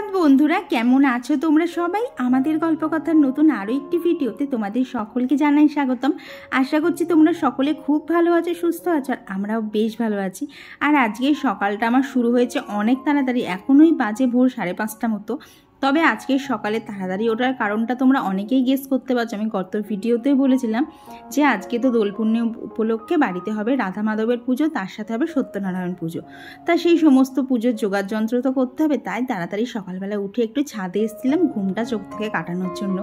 সুপ্রভাত বন্ধুরা, কেমন আছো তোমরা সবাই? আমাদের গল্পকথার নতুন আরও একটি ভিডিওতে তোমাদের সকলকে জানাই স্বাগতম। আশা করছি তোমরা সকলে খুব ভালো আছো, সুস্থ আছো, আর আমরাও বেশ ভালো আছি। আর আজকে সকালটা আমার শুরু হয়েছে অনেক তাড়াতাড়ি, এখনই বাজে ভোর 5:30 মতো। তবে আজকে সকালে তাড়াতাড়ি ওঠার কারণটা তোমরা অনেকেই গেস করতে পারছো। আমি গত ভিডিওতেই বলেছিলাম যে আজকে তো দোল পূর্ণিমা উপলক্ষে বাড়িতে হবে রাধা মাধবের পুজো, তার সাথে হবে সত্যনারায়ণ পুজো। তা সেই সমস্ত পুজোর জোগাড় যন্ত্র তো করতে হবে, তাই তাড়াতাড়ি সকালবেলা উঠে একটু ছাদে এসেছিলাম ঘুমটা চোখ থেকে কাটানোর জন্য।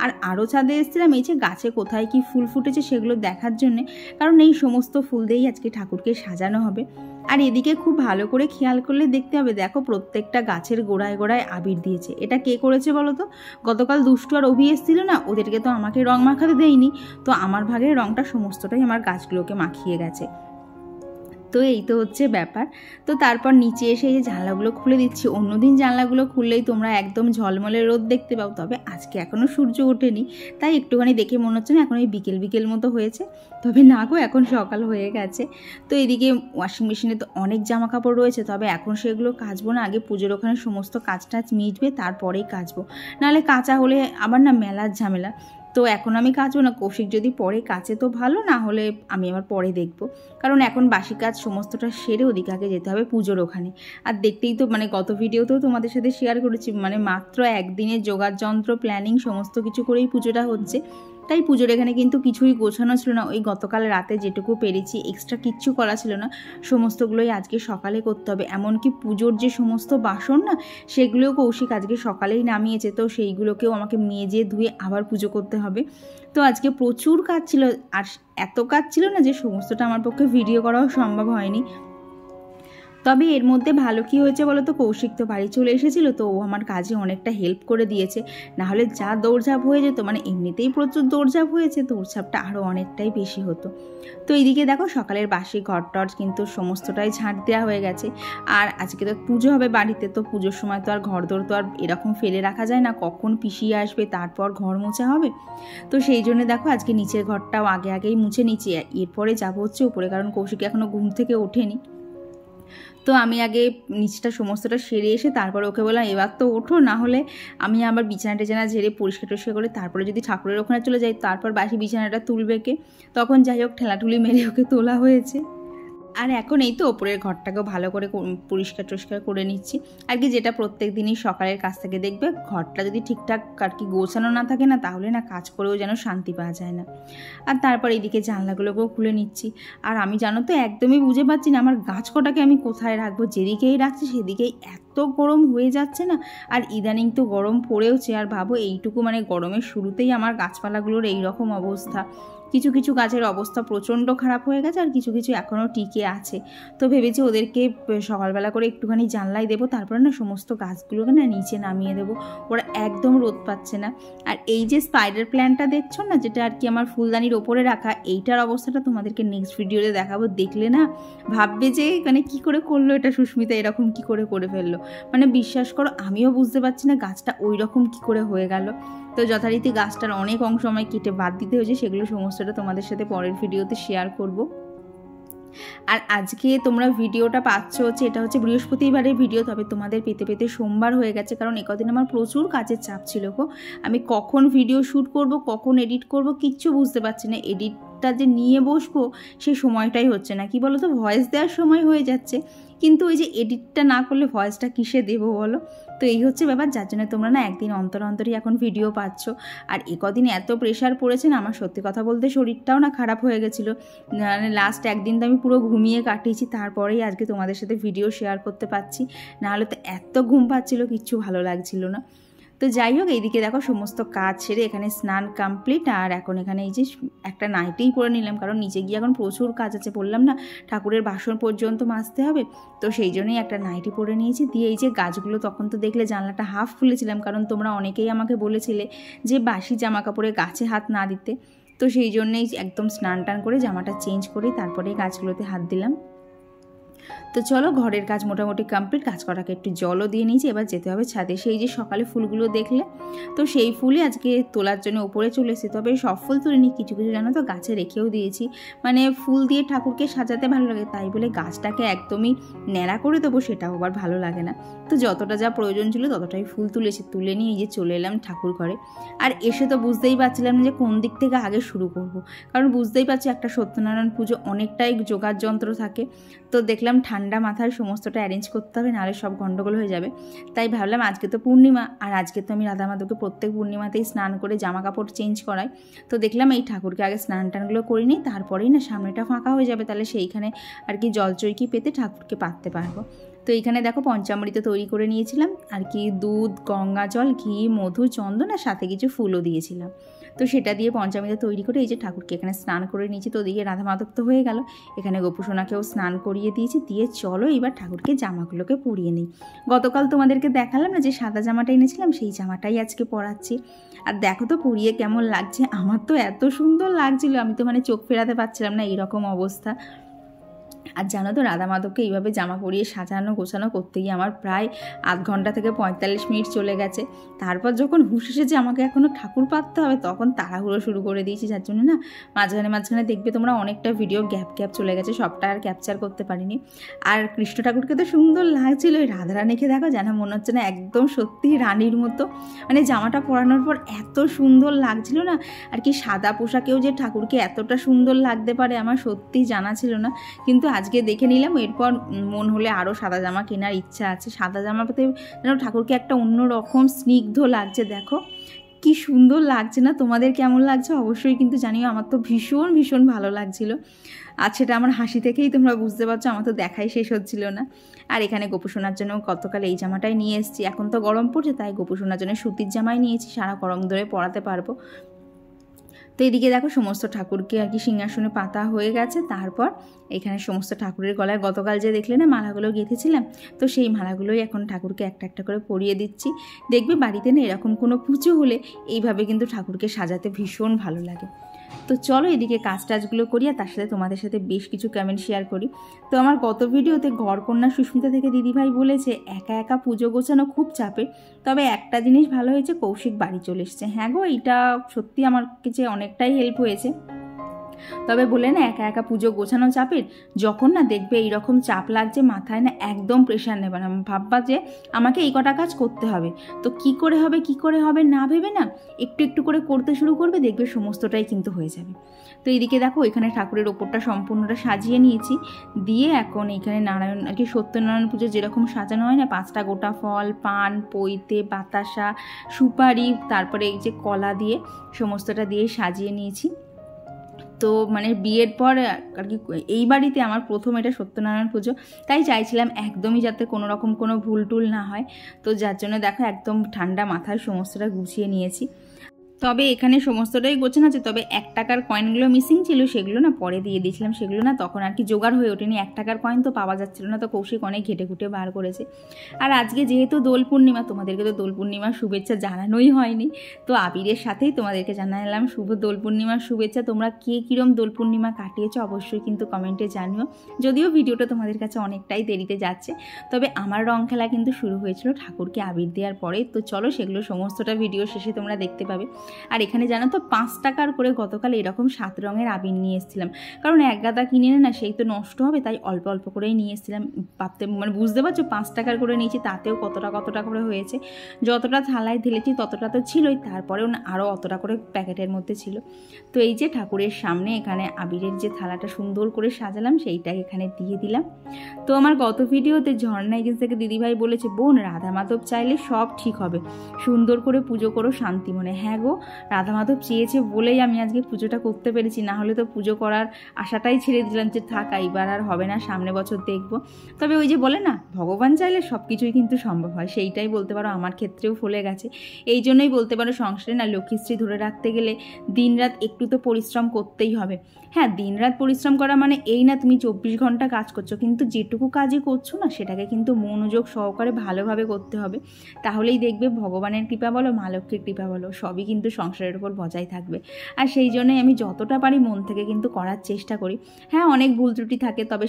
আর আরও ছাদে এসেছিলাম এই যে গাছে কোথায় কি ফুল ফুটেছে সেগুলো দেখার জন্যে, কারণ এই সমস্ত ফুল দিয়েই আজকে ঠাকুরকে সাজানো হবে। আর এদিকে খুব ভালো করে খেয়াল করলে দেখতে হবে, দেখো প্রত্যেকটা গাছের গোড়ায় গোড়ায় আবির দিয়েছে। এটা কে করেছে বলো তো? গতকাল দুষ্টু আর অভি এসেছিল না, ওদেরকে তো আমাকে রং মাখাতে দেয়নি, তো আমার ভাগের রংটা সমস্তটাই আমার গাছগুলোকে মাখিয়ে গেছে। তো এই তো হচ্ছে ব্যাপার। তো তারপর নিচে এসে এই যে জানলাগুলো খুলে দিচ্ছি। অন্যদিন জানলাগুলো খুললেই তোমরা একদম ঝলমলে রোদ দেখতে পাও, তবে আজকে এখনও সূর্য ওঠেনি, তাই একটুখানি দেখে মনে হচ্ছে না এখন এই বিকেল বিকেল মতো হয়েছে, তবে না গো, এখন সকাল হয়ে গেছে। তো এদিকে ওয়াশিং মেশিনে তো অনেক জামা কাপড় রয়েছে, তবে এখন সেগুলো কাচবো না, আগে পুজোর ওখানে সমস্ত কাজ টাজ মিটবে তারপরেই কাচবো, নাহলে কাঁচা হলে আবার না মেলার ঝামেলা। তো এখন আমি কাচবো না, কৌশিক যদি পরে কাচে তো ভালো, না হলে আমি আবার পরে দেখবো, কারণ এখন বাসি কাজ সমস্তটা সেরে ওদিকে আগে যেতে হবে পুজোর ওখানে। আর দেখতেই তো গত ভিডিওতেও তোমাদের সাথে শেয়ার করেছি, মাত্র একদিনের জোগাড় যন্ত্র প্ল্যানিং সমস্ত কিছু করেই পুজোটা হচ্ছে। তাই পুজোর এখানে কিন্তু কিছুই গোছানো ছিল না, ওই গতকাল রাতে যেটুকু পেরেছি, এক্সট্রা কিচ্ছু করা ছিল না, সমস্তগুলোই আজকে সকালে করতে হবে। এমনকি পুজোর যে সমস্ত বাসন না, সেগুলোও কৌশিক আজকে সকালেই নামিয়েছে, তো সেইগুলোকেও আমাকে মেজে ধুয়ে আবার পুজো করতে হবে। তো আজকে প্রচুর কাজ ছিল, আর এত কাজ ছিল না যে সমস্তটা আমার পক্ষে ভিডিও করাও সম্ভব হয়নি। তবে এর মধ্যে ভালো কি হয়েছে বলো তো, কৌশিক তো বাড়ি চলে এসেছিলো, তো ও আমার কাজে অনেকটা হেল্প করে দিয়েছে, নাহলে যা দৌড়ঝাঁপ হয়ে যেত, এমনিতেই প্রচুর দৌড়ঝাঁপ হয়েছে, দৌড়ঝাঁপটা আরও অনেকটাই বেশি হতো। তো এইদিকে দেখো সকালের বাসি ঘর টর কিন্তু সমস্তটাই ঝাঁট দেওয়া হয়ে গেছে। আর আজকে তো পুজো হবে বাড়িতে, তো পুজোর সময় তো আর ঘর দৌড় তো আর এরকম ফেলে রাখা যায় না, কখন পিসিয়ে আসবে তারপর ঘর মোছা হবে। তো সেই জন্য দেখো আজকে নিচের ঘরটাও আগেই মুছে নিচ্ছি, এরপরে যাবো হচ্ছে উপরে, কারণ কৌশিক এখনও ঘুম থেকে ওঠেনি। তো আমি আগে নিচটা সমস্তটা সেরে এসে তারপরে ওকে বললাম এবার তো ওঠো, না হলে আমি আবার বিছানা টেছানা ঝেড়ে পরিষ্কার টরিষ্কার করে তারপরে যদি ঠাকুরের ওখানে চলে যাই, তারপর বাসি বিছানাটা তুলবে কে? তখন যাই হোক ঠেলাঠুলি মেরে ওকে তোলা হয়েছে। আর এখন এই তো ওপরের ঘরটাকেও ভালো করে পরিষ্কার টরিষ্কার করে নিচ্ছি। আর কি যেটা প্রত্যেক দিনই সকালের কাছ থেকে দেখবে, ঘরটা যদি ঠিকঠাক আর কি গোছানো না থাকে না, তাহলে না কাজ করেও যেন শান্তি পাওয়া যায় না। আর তারপর এইদিকে জানলাগুলোকেও খুলে নিচ্ছি। আর আমি জানো তো একদমই বুঝে পাচ্ছি না আমার গাছ কটাকে আমি কোথায় রাখবো, যেদিকেই রাখছি সেদিকেই এত গরম হয়ে যাচ্ছে না। আর ইদানিং তো গরম পড়েওছে, আর ভাবো এইটুকু গরমের শুরুতেই আমার গাছপালাগুলোর এইরকম অবস্থা। কিছু কিছু গাছের অবস্থা প্রচণ্ড খারাপ হয়ে গেছে, আর কিছু কিছু এখনও টিকে আছে। তো ভেবেছি ওদেরকে সকালবেলা করে একটুখানি জানলায় দেবো, তারপরে না সমস্ত গাছগুলোকে না নিচে নামিয়ে দেবো, ওরা একদম রোদ পাচ্ছে না। আর এই যে স্পাইডার প্ল্যান্টটা দেখছো না, যেটা আর কি আমার ফুলদানির ওপরে রাখা, এইটার অবস্থাটা তোমাদেরকে নেক্সট ভিডিওতে দেখাবো। দেখলে না ভাববে যে কি করে করলো এটা সুস্মিতা, এরকম কি করে ফেললো। বিশ্বাস করো আমিও বুঝতে পারছি না গাছটা ওই রকম কী করে হয়ে গেল। তো যথারীতি গাছটার অনেক অংশ আমায় কেটে বাদ দিতে হয়েছে, সেগুলো সমস্তটা তোমাদের সাথে পরের ভিডিওতে শেয়ার করব। আর আজকে তোমরা ভিডিওটা পাচ্ছ হচ্ছে, এটা হচ্ছে বৃহস্পতিবারের ভিডিও, তবে তোমাদের পেতে পেতে সোমবার হয়ে গেছে, কারণ একদিন আমার প্রচুর কাজের চাপ ছিল গো। আমি কখন ভিডিও শ্যুট করব, কখন এডিট করব কিচ্ছু বুঝতে পারছি না। এডিটটা যে নিয়ে বসবো সেই সময়টাই হচ্ছে না, কি বলো তো, ভয়েস দেওয়ার সময় হয়ে যাচ্ছে, কিন্তু ওই যে এডিটটা না করলে ভয়েসটা কিসে দেবো বলো। তো এই হচ্ছে ব্যাপার, যার জন্য তোমরা না একদিন অন্তর অন্তরই এখন ভিডিও পাচ্ছ। আর একদিন এত প্রেশার পড়েছে না, আমার সত্যি কথা বলতে শরীরটাও না খারাপ হয়ে গেছিলো। লাস্ট একদিন তো আমি পুরো ঘুমিয়ে কাটিয়েছি, তারপরেই আজকে তোমাদের সাথে ভিডিও শেয়ার করতে পারছি, নাহলে তো এত ঘুম পাচ্ছিলো কিচ্ছু ভালো লাগছিল না। তো যাই হোক এইদিকে দেখো সমস্ত কাজ সেরে এখানে স্নান কমপ্লিট, আর এখন এখানে এই যে একটা নাইটিই পরে নিলাম, কারণ নিচে গিয়ে এখন প্রচুর কাজ আছে, বললাম না ঠাকুরের বাসন পর্যন্ত মাজতে হবে, তো সেই জন্যই একটা নাইটি পরে নিয়েছি। দিয়ে এই যে গাছগুলো তখন তো দেখলে জানলাটা হাফ খুলেছিলাম, কারণ তোমরা অনেকেই আমাকে বলেছিলে যে বাসি জামা কাপড়ে গাছে হাত না দিতে, তো সেই জন্যই একদম স্নান টান করে জামাটা চেঞ্জ করে তারপরে গাছগুলোতে হাত দিলাম। তো চলো, ঘরের কাজ মোটামুটি কমপ্লিট, কাজ করাকে একটু জলও দিয়ে নিয়েছি, এবার যেতে হবে ছাদে। সেই যে সকালে ফুলগুলো দেখলে, তো সেই ফুলই আজকে তোলার জন্য উপরে চলে এসেছি। তবে সব ফুল তুলিনি, কিছু কিছু জানো তো গাছে রেখেও দিয়েছি। মানে ফুল দিয়ে ঠাকুরকে সাজাতে ভালো লাগে, তাই বলে গাছটাকে একদমই ন্যাড়া করে দেবো সেটাও আবার ভালো লাগে না। তো যতটা যা প্রয়োজন ছিল ততটাই ফুল তুলেছি, তুলে নিয়ে এই যে চলে এলাম ঠাকুর ঘরে। আর এসে তো বুঝতেই পারছিলাম না যে কোন দিক থেকে আগে শুরু করব, কারণ বুঝতেই পারছি একটা সত্যনারায়ণ পুজো অনেকটাই জোগাড় যন্ত্র থাকে। তো দেখলাম ঠান্ডা মাথায় সমস্তটা অ্যারেঞ্জ করতে হবে, নাহলে সব গন্ডগোল হয়ে যাবে। তাই ভাবলাম আজকে তো পূর্ণিমা, আর আজকে তো আমি রাধা মাধবকে প্রত্যেক পূর্ণিমাতেই স্নান করে জামা কাপড় চেঞ্জ করাই। তো দেখলাম এই ঠাকুরকে আগে স্নান টানগুলো করে নিই, তারপরেই না সামনেটা ফাঁকা হয়ে যাবে, তাহলে সেইখানে আর কি জলচৈকি পেতে ঠাকুরকে পাততে পারবো। তো এইখানে দেখো পঞ্চামৃত তৈরি করে নিয়েছিলাম, আর কি দুধ, গঙ্গা জল, ঘি, মধু, চন্দন আর সাথে কিছু ফুলও দিয়েছিলাম। তো সেটা দিয়ে পঞ্চামৃত তৈরি করে এই যে ঠাকুরকে এখানে স্নান করে নিয়েছি। তো ওদিকে রাধা মাধব তো হয়ে গেল, এখানে গোপুসোনাকেও স্নান করিয়ে দিয়েছি। দিয়ে চলো এবার ঠাকুরকে জামাগুলোকে পরিয়ে নিই। গতকাল তোমাদেরকে দেখালাম না যে সাদা জামাটা এনেছিলাম, সেই জামাটাই আজকে পরাচ্ছি। আর দেখো তো পরিয়ে কেমন লাগছে, আমার তো এত সুন্দর লাগছিল, আমি তো মানে চোখ ফেরাতে পারছিলাম না, এরকম অবস্থা। আর জানো তো রাধা মাধবকে এইভাবে জামা পরিয়ে সাজানো গোছানো করতে গিয়ে আমার প্রায় আধ ঘন্টা থেকে 45 মিনিট চলে গেছে। তারপর যখন হুঁশ এসেছে আমাকে এখনও ঠাকুর পাততে হবে, তখন তাড়াহুড়ো শুরু করে দিয়েছি, যার জন্য না মাঝখানে দেখবে তোমরা অনেকটা ভিডিও গ্যাপ চলে গেছে, সবটা আর ক্যাপচার করতে পারিনি। আর কৃষ্ণ ঠাকুরকে তো সুন্দর লাগছিল, ওই রাধারানীকে দেখো যেন মনে হচ্ছে না একদম সত্যি রানীর মতো, মানে জামাটা পরানোর পর এত সুন্দর লাগছিল না। আর কি সাদা পোশাকেও যে ঠাকুরকে এতটা সুন্দর লাগতে পারে আমার সত্যি জানা ছিল না, কিন্তু আজকে দেখে নিলাম। এরপর মন হলে আরও সাদা জামা কেনার ইচ্ছা আছে। সাদা জামাতে যেন ঠাকুরকে একটা অন্যরকম স্নিগ্ধ লাগছে, দেখো কি সুন্দর লাগছে না? তোমাদের কেমন লাগছে অবশ্যই কিন্তু জানিও, আমার তো ভীষণ ভীষণ ভালো লাগছিল। আর সেটা আমার হাসি থেকেই তোমরা বুঝতে পারছো, আমার তো দেখাই শেষ হচ্ছিল না। আর এখানে গোপুসোনার জন্য গতকাল এই জামাটাই নিয়ে এসেছি, এখন তো গরম পড়ছে তাই গোপুসোনার জন্য সুতির জামাই নিয়েছি, সারা গরম ধরে পরাতে পারবো। তো এদিকে দেখো সমস্ত ঠাকুরকে আর কি সিংহাসনে পাতা হয়ে গেছে। তারপর এখানে সমস্ত ঠাকুরের গলায় গতকাল যে দেখলে না মালাগুলো গেঁথেছিলাম, তো সেই মালাগুলোই এখন ঠাকুরকে একটা একটা করে পরিয়ে দিচ্ছি। দেখবে বাড়িতে না এরকম কোনো পুজো হলে এইভাবে কিন্তু ঠাকুরকে সাজাতে ভীষণ ভালো লাগে। তো চলো এদিকে কাজ টাজগুলো করি, আর তার সাথে তোমাদের সাথে বেশ কিছু কমেন্ট শেয়ার করি। তো আমার গত ভিডিওতে ঘরকন্যা সুস্মিতা থেকে দিদিভাই বলেছে একা একা পুজো গোছানো খুব চাপের, তবে একটা জিনিস ভালো হয়েছে, কৌশিক বাড়ি চলে এসছে। হ্যাঁ গো, এটা সত্যি আমার কাছে অনেকটাই হেল্প হয়েছে। তবে বলে না একা একা পুজো গোছানো চাপের, যখন না দেখবে এইরকম চাপ লাগছে মাথায়, না একদম প্রেশার নেবে না, ভাববা যে আমাকে এই কটা কাজ করতে হবে, তো কি করে হবে না ভেবে না একটু একটু করে করতে শুরু করবে, দেখবে সমস্তটাই কিন্তু হয়ে যাবে। তো এইদিকে দেখো এখানে ঠাকুরের ওপরটা সম্পূর্ণটা সাজিয়ে নিয়েছি, দিয়ে এখন এখানে নারায়ণ আর কি সত্যনারায়ণ পুজো যেরকম সাজানো হয় না, 5টা গোটা ফল, পান, পৈতে, বাতাসা, সুপারি, তারপরে এই যে কলা দিয়ে সমস্তটা দিয়ে সাজিয়ে নিয়েছি। তো মানে বিয়ের পর আর কি এই বাড়িতে আমার প্রথম এটা সত্যনারায়ণ পুজো, তাই চাইছিলাম একদমই যাতে কোনো রকম কোনো ভুল টুল না হয়। তো যার জন্য দেখো একদম ঠান্ডা মাথায় সমস্তটা গুছিয়ে নিয়েছি। তবে এখানে সমস্তটাই গোছানো আছে, তবে 1 টাকার কয়েনগুলো মিসিং ছিল, সেগুলো না পরে দিয়ে দিয়েছিলাম, সেগুলো না তখন আর কি জোগাড় হয়ে ওঠেনি। 1 টাকার কয়েন তো পাওয়া যাচ্ছিল না, তো কৌশিক অনেক ঘেটে ঘুটে বার করেছে। আর আজকে যেহেতু দোল পূর্ণিমা, তোমাদেরকে তো দোল পূর্ণিমার শুভেচ্ছা জানানোই হয়নি, তো আবিরের সাথেই তোমাদেরকে জানালাম শুভ দোল পূর্ণিমার শুভেচ্ছা। তোমরা কে কীরম দোল পূর্ণিমা কাটিয়েছো অবশ্যই কিন্তু কমেন্টে জানিও, যদিও ভিডিওটা তোমাদের কাছে অনেকটাই দেরিতে যাচ্ছে। তবে আমার রং খেলা কিন্তু শুরু হয়েছিল ঠাকুরকে আবির দেওয়ার পরে, তো চলো সেগুলো সমস্তটা ভিডিও শেষে তোমরা দেখতে পাবে। আর এখানে জানো তো 5 টাকার করে গতকাল এরকম 7 রঙের আবির নিয়ে এসেছিলাম, কারণ এক গাদা কিনে না সেই তো নষ্ট হবে, তাই অল্প অল্প করেই নিয়ে এসেছিলাম। ভাবতে মানে বুঝতে পারছো 5 টাকার করে নিয়েছি, তাতেও কতটা করে হয়েছে। যতটা থালায় ঢেলেছি ততটা তো ছিলই, তারপরেও না আরও অতটা করে প্যাকেটের মধ্যে ছিল। তো এই যে ঠাকুরের সামনে এখানে আবিরের যে থালাটা সুন্দর করে সাজালাম, সেইটাই এখানে দিয়ে দিলাম। তো আমার গত ভিডিওতে ঝর্ণা এজেন্সি থেকে দিদিভাই বলেছে, বোন রাধা মাধব চাইলে সব ঠিক হবে, সুন্দর করে পুজো করো শান্তি মনে। হ্যাঁ গো, রাধা মাধব চেয়েছে বলেই আমি আজকে পুজোটা করতে পেরেছি, না হলে তো পুজো করার আশাটাই ছেড়ে দিলাম যে থাক এইবার আর হবে না, সামনে বছর দেখব। তবে ওই যে বলে না ভগবান চাইলে সব কিছুই কিন্তু সম্ভব হয়, সেইটাই বলতে পারো আমার ক্ষেত্রেও ফলে গেছে। এই জন্যই বলতে পারো সংসারে না লক্ষ্মীশ্রী ধরে রাখতে গেলে দিনরাত একটু তো পরিশ্রম করতেই হবে। হ্যাঁ, দিনরাত পরিশ্রম করা মানে এই না তুমি 24 ঘন্টা কাজ করছো, কিন্তু যেটুকু কাজই করছো না সেটাকে কিন্তু মনোযোগ সহকারে ভালোভাবে করতে হবে, তাহলেই দেখবে ভগবানের কৃপা বলো মা লক্ষ্মীর কৃপা বলো সবই কিন্তু কিন্তু সংসারের উপর বজায় থাকবে। আর সেই জন্যই আমি যতটা পারি মন থেকে কিন্তু করার চেষ্টা করি। হ্যাঁ, অনেক ভুল ত্রুটি থাকে, তবে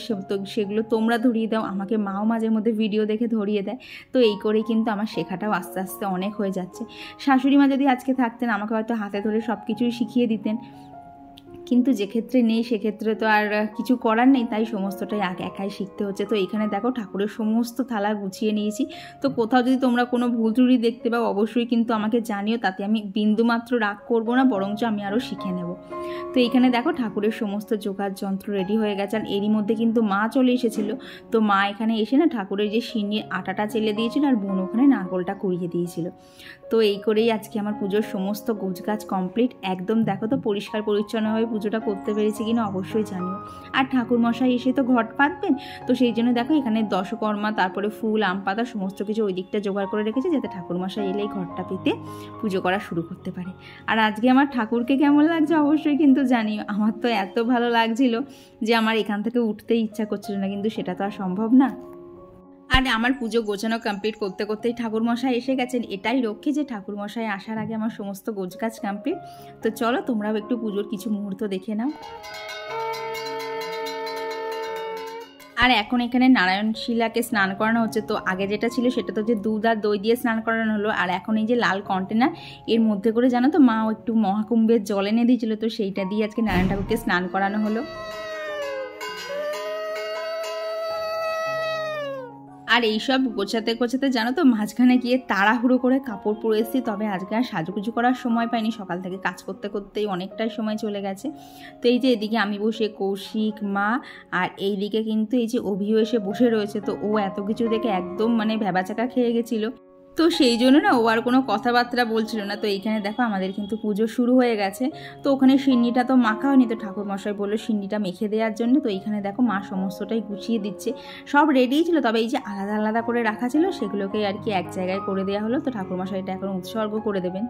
সেগুলো তোমরা ধরিয়ে দাও, আমাকে মাও মাঝে মধ্যে ভিডিও দেখে ধরিয়ে দেয়। তো এই করেই কিন্তু আমার শেখাটাও আস্তে আস্তে অনেক হয়ে যাচ্ছে। শাশুড়ি মা যদি আজকে থাকতেন আমাকে হয়তো হাতে ধরে সব কিছুই শিখিয়ে দিতেন, কিন্তু যে ক্ষেত্রে নেই সেক্ষেত্রে তো আর কিছু করার নেই, তাই সমস্তটাই একাই শিখতে হচ্ছে। তো এখানে দেখো ঠাকুরের সমস্ত থালা গুছিয়ে নিয়েছি। তো কোথাও যদি তোমরা কোনো ভুল ত্রুটি দেখতে পাও অবশ্যই কিন্তু আমাকে জানিও, তাতে আমি বিন্দুমাত্র রাগ করবো না, বরঞ্চ আমি আরও শিখে নেব। তো এইখানে দেখো ঠাকুরের সমস্ত জোগাড় যন্ত্র রেডি হয়ে গেছে। আর এরই মধ্যে কিন্তু মা চলে এসেছিলো। তো মা এখানে এসে না ঠাকুরের যে সিন্নির আটাটা চেলে দিয়েছিল আর বোন ওখানে নারকলটা কুড়িয়ে দিয়েছিল। তো এই করেই আজকে আমার পুজোর সমস্ত গোছগাছ কমপ্লিট। একদম দেখো তো পরিষ্কার পরিচ্ছন্নভাবে পুজোটা করতে পেরেছি কিনা অবশ্যই জানিও। আর ঠাকুরমশাই এসে তো ঘট পাতবেন, তো সেই জন্য দেখো এখানে দশকর্মা, তারপরে ফুল, আম পাতা সমস্ত কিছু ওই দিকটা জোগাড় করে রেখেছি, যাতে ঠাকুরমশাই এলেই ঘরটা পেতে পুজো করা শুরু করতে পারে। আর আজকে আমার ঠাকুরকে কেমন লাগছে অবশ্যই কিন্তু জানিও। আমার তো এত ভালো লাগছিল যে আমার এখান থেকে উঠতেই ইচ্ছা করছিল না, কিন্তু সেটা তো আর সম্ভব না। আর আমার পুজো গোছানো কমপ্লিট করতে করতেই ঠাকুরমশাই এসে গেছেন। এটাই রক্ষী যে ঠাকুরমশাই আসার আগে আমার সমস্ত গোছগাছ কমপ্লিট। তো চলো তোমরাও একটু পুজোর কিছু মুহূর্ত দেখে নাও। আর এখন এখানে নারায়ণশিলাকে স্নান করানো হচ্ছে। তো আগে যেটা ছিল সেটা তো যে দুধ আর দই দিয়ে স্নান করানো হলো, আর এখন এই যে লাল কন্টেনার এর মধ্যে করে জানো তো মাও একটু মহাকুম্ভের জল এনে দিয়েছিল, তো সেইটা দিয়ে আজকে নারায়ণ ঠাকুরকে স্নান করানো হলো। আর এইসব গোছাতে গোছাতে জানো তো মাঝখানে গিয়ে তাড়াহুড়ো করে কাপড় পরে এসেছি। তবে আজকে আর সাজুগুজু করার সময় পাইনি, সকাল থেকে কাজ করতে করতেই অনেকটাই সময় চলে গেছে। তো এই যে এদিকে আমি বসে, কৌশিক, মা, আর এইদিকে কিন্তু এই যে অভিও এসে বসে রয়েছে। তো ও এত কিছু দেখে একদম মানে ভ্যাবাচাকা খেয়ে গেছিলো। তো সেই জন্য না ও আর কোনো কথাবার্তা বলছিল না। তো এইখানে দেখো আমাদের কিন্তু পুজো শুরু হয়ে গেছে। তো ওখানে সিন্নিটা তো মাখা হয়নি, তো ঠাকুরমশাই বললো সিন্নিটা মেখে দেওয়ার জন্য। তো এইখানে দেখো মা সমস্তটাই গুছিয়ে দিচ্ছে, সব রেডিই ছিল, তবে এই যে আলাদা আলাদা করে রাখা ছিল সেগুলোকেই আর কি এক জায়গায় করে দেওয়া হলো। তো ঠাকুরমশাইটা এখন উৎসর্গ করে দেবেন।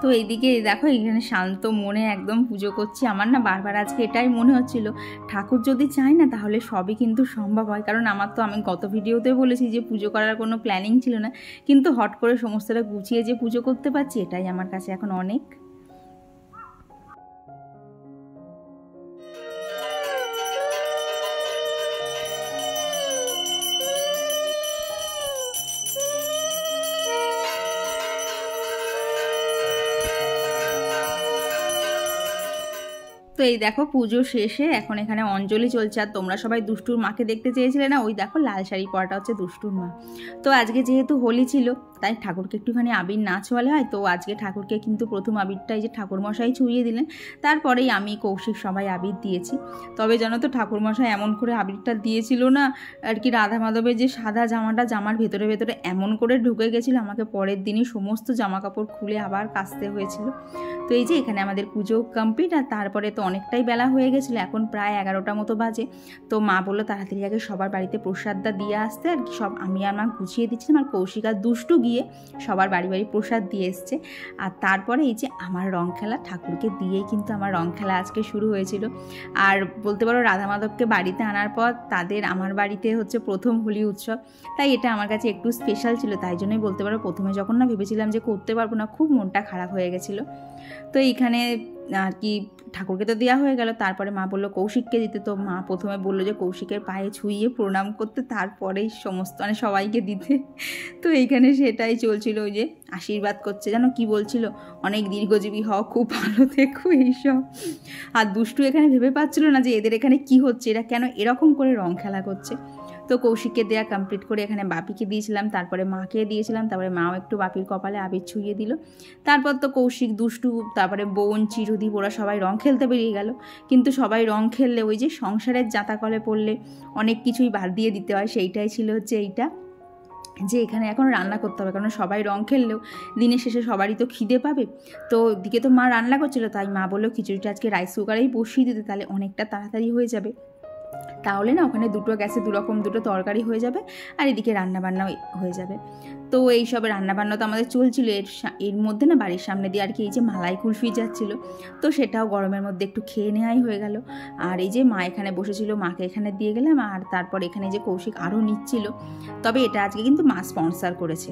তো এইদিকে দেখো এখানে শান্ত মনে একদম পুজো করছি। আমার না বারবার আজকে এটাই মনে হচ্ছিল, ঠাকুর যদি চায় না তাহলে সবই কিন্তু সম্ভব হয়। কারণ আমি গত ভিডিওতে বলেছি যে পুজো করার কোনো প্ল্যানিং ছিল না, কিন্তু হট করে সমস্তটা গুছিয়ে যে পুজো করতে পারছি এটাই আমার কাছে এখন অনেক। তো এই দেখো পুজো শেষে এখন এখানে অঞ্জলি চলছে। আর তোমরা সবাই দুষ্টুর মাকে দেখতে চেয়েছিলে না, ওই দেখো লাল শাড়ি পরাটা হচ্ছে দুষ্টুর মা। তো আজকে যেহেতু হোলি ছিল তাই ঠাকুরকে একটুখানি আবির না ছোঁয়ালে হয়। তো আজকে ঠাকুরকে কিন্তু প্রথম আবিরটাই যে ঠাকুরমশাই ছুঁয়ে দিলেন, তারপরেই আমি, কৌশিক সবাই আবির দিয়েছি। তবে জানো তো ঠাকুরমশাই এমন করে আবিরটা দিয়েছিল না আর কি, রাধা মাধবের যে সাদা জামার ভেতরে ভেতরে এমন করে ঢুকে গেছিলো, আমাকে পরের দিনই সমস্ত জামা কাপড় খুলে আবার কাচতে হয়েছিল। তো এই যে এখানে আমাদের পুজো কমপ্লিট। আর তারপরে তো অনেকটাই বেলা হয়ে গেছিলো, এখন প্রায় 11টা মতো বাজে। তো মা বললো তাড়াতাড়ি আগে সবার বাড়িতে প্রসাদটা দিয়ে আসতে। আর কি সব আমি আর মা গুছিয়ে দিচ্ছিলাম, আর কৌশিক আর দুষ্টু গিয়ে সবার বাড়ি বাড়ি প্রসাদ দিয়ে এসছে। আর তারপরে এই যে আমার রং খেলা, ঠাকুরকে দিয়েই কিন্তু আমার রং খেলা আজকে শুরু হয়েছিল। আর বলতে পারো রাধা মাধবকে বাড়িতে আনার পর আমার বাড়িতে হচ্ছে প্রথম হোলি উৎসব, তাই এটা আমার কাছে একটু স্পেশাল ছিল। তাই জন্যই বলতে পারো প্রথমে যখন না ভেবেছিলাম যে করতে পারবো না, খুব মনটা খারাপ হয়ে গেছিলো। তো এইখানে আর কি ঠাকুরকে তো দেওয়া হয়ে গেল, তারপরে মা বললো কৌশিককে দিতে। তো মা প্রথমে বললো যে কৌশিকের পায়ে ছুঁয়ে প্রণাম করতে, তারপরেই সমস্ত সবাইকে দিতে। তো এইখানে সেটাই চলছিল, ওই যে আশীর্বাদ করছে, জানো কি বলছিল, অনেক দীর্ঘজীবী হও, খুব ভালো থেকো, এইসব। আর দুষ্টু এখানে ভেবে পাচ্ছিল না যে এদের এখানে কি হচ্ছে, এরা কেন এরকম করে রং খেলা করছে। তো কৌশিককে দেওয়া কমপ্লিট করে এখানে বাপিকে দিয়েছিলাম, তারপরে মাকে দিয়েছিলাম, তারপরে মাও একটু বাপির কপালে আবির ছুঁয়ে দিল। তারপর তো কৌশিক, দুষ্টু, তারপরে বোন, চিরদীপ ওরা সবাই রং খেলতে বেরিয়ে গেল। কিন্তু সবাই রং খেললে ওই যে সংসারের জাতাকলে পড়লে অনেক কিছুই বাদ দিয়ে দিতে হয়, সেইটাই ছিল হচ্ছে এইটা, যে এখানে এখন রান্না করতে হবে। কারণ সবাই রং খেললেও দিনের শেষে সবারই তো খিদে পাবে। তো দিকে তো মা রান্না করছিল, তাই মা বললো খিচুড়িটা আজকে রাইস কুকারেই বসিয়ে দিতে, তাহলে অনেকটা তাড়াতাড়ি হয়ে যাবে। তাহলে না ওখানে দুটো গ্যাসে দুটো তরকারি হয়ে যাবে, আর এদিকে রান্নাবান্নাও হয়ে যাবে। তো এইসব রান্নাবান্না তো আমাদের চলছিল। এর মধ্যে না বাড়ির সামনে দিয়ে আর কি এই যে মালাই কুলফি যাচ্ছিলো, তো সেটাও গরমের মধ্যে একটু খেয়ে নেওয়াই হয়ে গেল। আর এই যে মা এখানে বসেছিল, মাকে এখানে দিয়ে গেলাম। আর তারপর এখানে যে কৌশিক আরও নিচ্ছিল, তবে এটা আজকে কিন্তু মা স্পন্সার করেছে।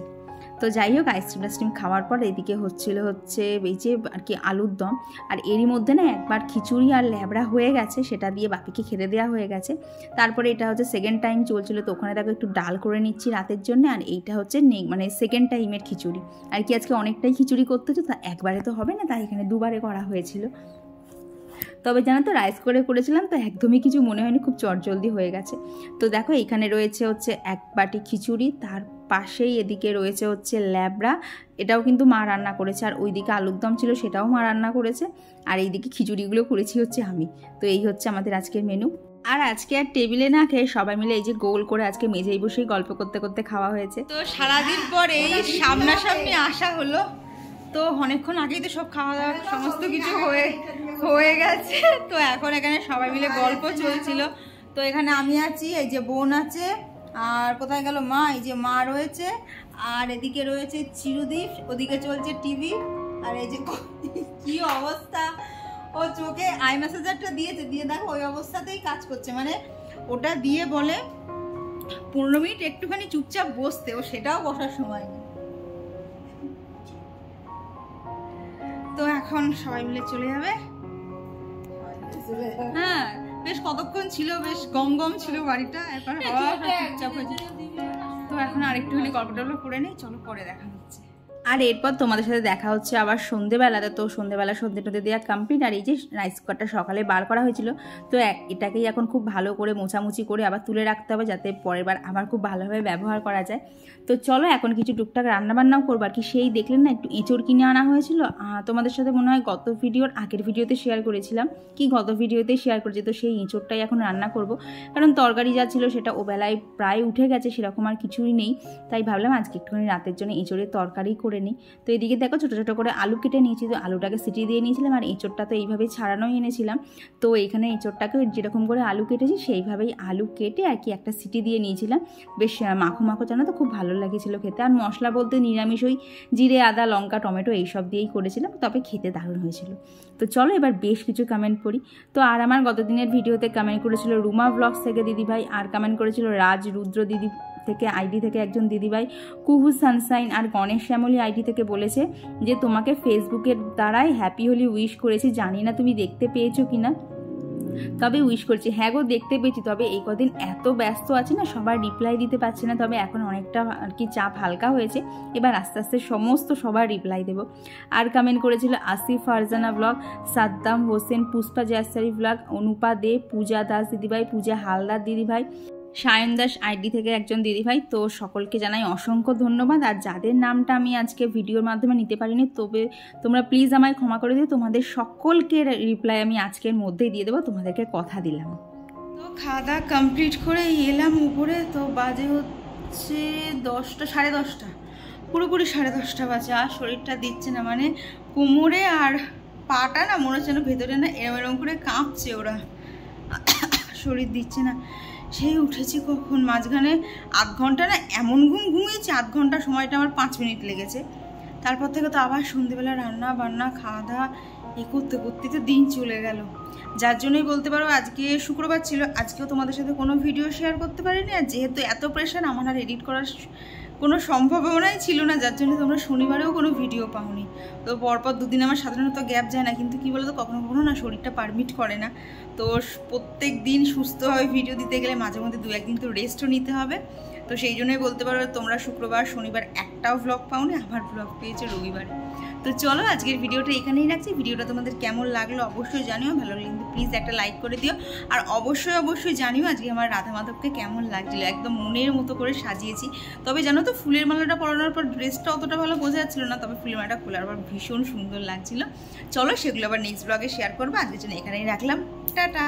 তো যাই হোক আইসক্রিম খাওয়ার পর এদিকে হচ্ছে এই যে আর কি আলুর দম, আর এরই মধ্যে না একবার খিচুড়ি আর ল্যাবড়া হয়ে গেছে, সেটা দিয়ে বাপিকে খেতে দেওয়া হয়ে গেছে। তারপরে এটা হচ্ছে সেকেন্ড টাইম চলছিল, তো ওখানে তাকে একটু ডাল করে নিচ্ছি রাতের জন্য, আর এইটা হচ্ছে মানে সেকেন্ড টাইমের খিচুড়ি আর কি। আজকে অনেকটাই খিচুড়ি করতে হচ্ছে, তা একবারে তো হবে না, তাই এখানে দুবারে করা হয়েছিল। তবে জানো তো রাইস করে করেছিলাম তো একদমই কিছু মনে হয়নি, খুব চটজলদি হয়ে গেছে। তো দেখো এখানে রয়েছে হচ্ছে এক বাটি খিচুড়ি, তার পাশেই এদিকে রয়েছে হচ্ছে ল্যাবড়া, এটাও কিন্তু মা রান্না করেছে, আর ওইদিকে আলুর দম ছিল সেটাও মা রান্না করেছে, আর এইদিকে খিচুড়িগুলো করেছি হচ্ছে আমি। তো এই হচ্ছে আমাদের আজকের মেনু। আর আজকে আর টেবিলে না খেয়ে সবাই মিলে এই যে গোল করে আজকে মেঝেই বসেই গল্প করতে করতে খাওয়া হয়েছে। তো সারাদিন পরে এই সামনাসামনি আসা হলো, তো অনেকক্ষণ আগেই তো সব খাওয়া দাওয়া সমস্ত কিছু হয়ে গেছে। তো এখন এখানে সবাই মিলে গল্প চলছিল। তো এখানে আমি আছি, এই যে বোন আছে, আর কোথায় গেল মা, এই যে মা রয়েছে, আর এদিকে রয়েছে চিরদীপ, ওদিকে চলছে টিভি। আর এই যে কি অবস্থা, ও চোখে আই ম্যাসাজারটা দিয়েছে, দিয়ে দেখো ওই অবস্থাতেই কাজ করছে, মানে ওটা দিয়ে বলে 15 মিনিট একটুখানি চুপচাপ বসতে, ও সেটাও বসার সময় নেই। তো এখন সবাই মিলে চলে যাবে। হ্যাঁ বেশ কতক্ষণ ছিল, বেশ গম গম ছিল বাড়িটা, এখন চুপচাপ হয়েছে। তো এখন আরেকটুখানি গল্প টল্প করে নেই, চলো পরে দেখা হচ্ছে। আর এরপর তোমাদের সাথে দেখা হচ্ছে আবার সন্ধেবেলাতে। তো সন্ধেবেলা সন্ধে টন্ধে দেওয়া কমপ্লিট, আর এই যে রাইস কুকারটা সকালে বার করা হয়েছিল, তো এটাকেই এখন খুব ভালো করে মোছামুছি করে আবার তুলে রাখতে হবে, যাতে পরের বার আবার খুব ভালোভাবে ব্যবহার করা যায়। তো চলো এখন কিছু টুকটাক রান্নাবান্নাও করবো আর কি। সেই দেখলেন না একটু এঁচড় কিনে আনা হয়েছিল, তোমাদের সাথে মনে হয় গত ভিডিওর আগের ভিডিওতে শেয়ার করেছিলাম, কি গত ভিডিওতে শেয়ার করেছি। তো সেই এঁচড়টাই এখন রান্না করব, কারণ তরকারি যা ছিল সেটা ওবেলায় প্রায় উঠে গেছে, সেরকম আর কিছুই নেই, তাই ভাবলাম আজকে একটুখানি রাতের জন্য এঁচড়ের তরকারি করে নিই। তো এদিকে দেখো ছোটো ছোটো করে আলু কেটে নিয়েছি, তো আলুটাকে সিটি দিয়ে নিয়েছিলাম, আর এঁচড়টা তো এইভাবেই ছাড়ানোই এনেছিলাম। তো এইখানে এঁচড়টাকে যেরকম করে আলু কেটেছি সেইভাবেই আলু কেটে আর কি একটা সিটি দিয়ে নিয়েছিলাম। বেশ মাখো মাখো জানো তো, খুব ভালো লাগেছিলো খেতে। আর মশলা বলতে নিরামিষ ওই জিরে আদা লঙ্কা টমেটো এইসব দিয়েই করেছিলাম, তবে খেতে দারুণ হয়েছিল। তো চলো এবার বেশ কিছু কমেন্ট পড়ি। তো আর আমার গত দিনের ভিডিওতে কমেন্ট করেছিল রুমা ব্লগস থেকে দিদিভাই, আর কমেন্ট করেছিল রাজ রুদ্র দিদি থেকে আইডি থেকে একজন দিদিভাই, কুহু সানসাইন, আর গণেশ শ্যামলী আইডি থেকে বলেছে যে তোমাকে ফেসবুকের দ্বারাই হ্যাপি হোলি উইশ করেছি, জানি না তুমি দেখতে পেয়েছো কিনা, তবে উইশ করছি। হ্যাঁ গো দেখতে পেয়েছি, তবে এই কদিন এত ব্যস্ত আছি না, সবার রিপ্লাই দিতে পারছি না, তবে এখন অনেকটা আর কি চাপ হালকা হয়েছে, এবার আস্তে আস্তে সমস্ত সবার রিপ্লাই দেবো। আর কমেন্ট করেছিল আসিফ ফারজানা ব্লগ, সাদ্দাম হোসেন, পুষ্পা জয়াসারি ব্লগ, অনুপা দে, পূজা দাস দিদিভাই, পূজা হালদার দিদিভাই, সায়ন দাস আইডি থেকে একজন দিদিভাই। তো সকলকে জানাই অসংখ্য ধন্যবাদ। আর যাদের নামটা আমি আজকে ভিডিওর মাধ্যমে নিতে পারিনি, তবে তোমরা প্লিজ আমায় ক্ষমা করে দিও, তোমাদের সকলকে রিপ্লাই আমি আজকের মধ্যেই দিয়ে দেবো, তোমাদেরকে কথা দিলাম। তো খাওয়া দাওয়া কমপ্লিট করে এলাম উপরে, তো বাজে হচ্ছে 10টা 10:30, পুরোপুরি 10:30 বাজে। আর শরীরটা দিচ্ছে না, মানে কোমরে আর পাটা না মনে হচ্ছে না ভেতরে না এরম এরম করে কাঁপছে, ওরা শরীর দিচ্ছে না। সেই উঠেছি কখন, মাঝখানে আধ ঘন্টা না এমন ঘুমিয়েছি, আধ ঘন্টা সময়টা আমার 5 মিনিট লেগেছে। তারপর থেকে তো আবার সন্ধেবেলা রান্না বান্না খাওয়া দাওয়া করতে করতে তো দিন চলে গেল। যার জন্যই বলতে পারো আজকে শুক্রবার ছিল, আজকেও তোমাদের সাথে কোনো ভিডিও শেয়ার করতে পারিনি। আর যেহেতু এত প্রেশার, আমার আর এডিট করার কোনো সম্ভাবনাই ছিল না, যার জন্য তোমরা শনিবারেও কোনো ভিডিও পাওনি। তো পরপর দুদিন আমার সাধারণত গ্যাপ যায় না, কিন্তু কী বলতো কখনো কখনো না শরীরটা পারমিট করে না। তো প্রত্যেক দিন সুস্থভাবে ভিডিও দিতে গেলে মাঝে মধ্যে 2-1 দিন তো রেস্টও নিতে হবে। তো সেই জন্যই বলতে পারো তোমরা শুক্রবার শনিবার একটাও ভ্লগ পাওনি, আমার ভ্লগ পেয়েছে রবিবারে। তো চলো আজকের ভিডিওটা এখানেই রাখছি। ভিডিওটা তোমাদের কেমন লাগলো অবশ্যই জানিও, ভালো লাগলে কিন্তু প্লিজ একটা লাইক করে দিও। আর অবশ্যই জানিও আজকে আমার রাধা মাধবকে কেমন লাগছিলো, একদম মনের মতো করে সাজিয়েছি। তবে জানো তো ফুলের মালাটা পরানোর পর ড্রেসটা অতটা ভালো বোঝা যাচ্ছিলো না, তবে ফুলের মালাটা খোলার পর ভীষণ সুন্দর লাগছিলো। চলো সেগুলো আবার নেক্সট ব্লগে শেয়ার করবো, আজকের জন্য এখানেই রাখলাম, টাটা।